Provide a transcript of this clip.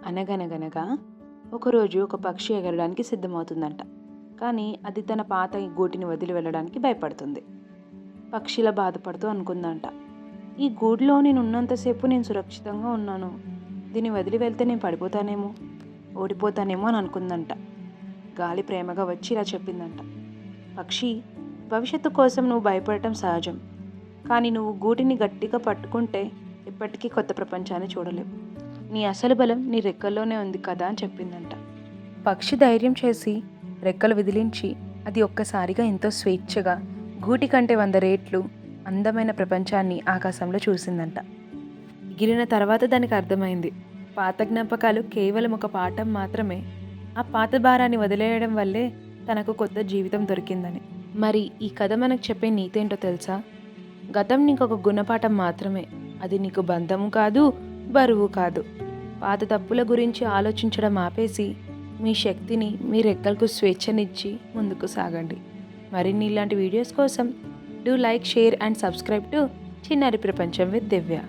అనగనగనగా ఒకరోజు ఒక పక్షి ఎగరడానికి సిద్ధమవుతుందంట. కానీ అది తన పాత గూటిని వదిలి వెళ్ళడానికి భయపడుతుంది. పక్షిలా బాధపడుతూ అనుకుందంట, ఈ గూడులో నేను ఉన్నంతసేపు నేను సురక్షితంగా ఉన్నాను. దీన్ని వదిలి వెళ్తే నేను పడిపోతానేమో, ఓడిపోతానేమో అని అనుకుందంట. గాలి ప్రేమగా వచ్చి ఇలా చెప్పిందంట, పక్షి, భవిష్యత్తు కోసం నువ్వు భయపడటం సహజం. కానీ నువ్వు గూటిని గట్టిగా పట్టుకుంటే ఎప్పటికీ కొత్త ప్రపంచాన్ని చూడలేవు. నీ అసలు బలం నీ రెక్కల్లోనే ఉంది కదా అని చెప్పిందంట. పక్షి ధైర్యం చేసి రెక్కలు విదిలించి అది ఒక్కసారిగా ఎంతో స్వేచ్ఛగా గూటి కంటే 100 రెట్లు అందమైన ప్రపంచాన్ని ఆకాశంలో చూసిందంట. ఎగిరిన తర్వాత దానికి అర్థమైంది, పాత జ్ఞాపకాలు కేవలం ఒక పాఠం మాత్రమే. ఆ పాత భారాన్ని వదిలేయడం వల్లే తనకు కొత్త జీవితం దొరికిందని. మరి ఈ కథ మనకు చెప్పే నీతేంటో తెలుసా? గతం నీకు ఒక గుణపాఠం మాత్రమే. అది నీకు బంధము కాదు, బరువు కాదు. పాత తప్పుల గురించి ఆలోచించడం ఆపేసి మీ శక్తిని మీ రెక్కలకు స్వేచ్ఛనిచ్చి ముందుకు సాగండి. మరిన్ని ఇలాంటి వీడియోస్ కోసం do like, share and subscribe to చిన్నారి ప్రపంచం విత్ దివ్య.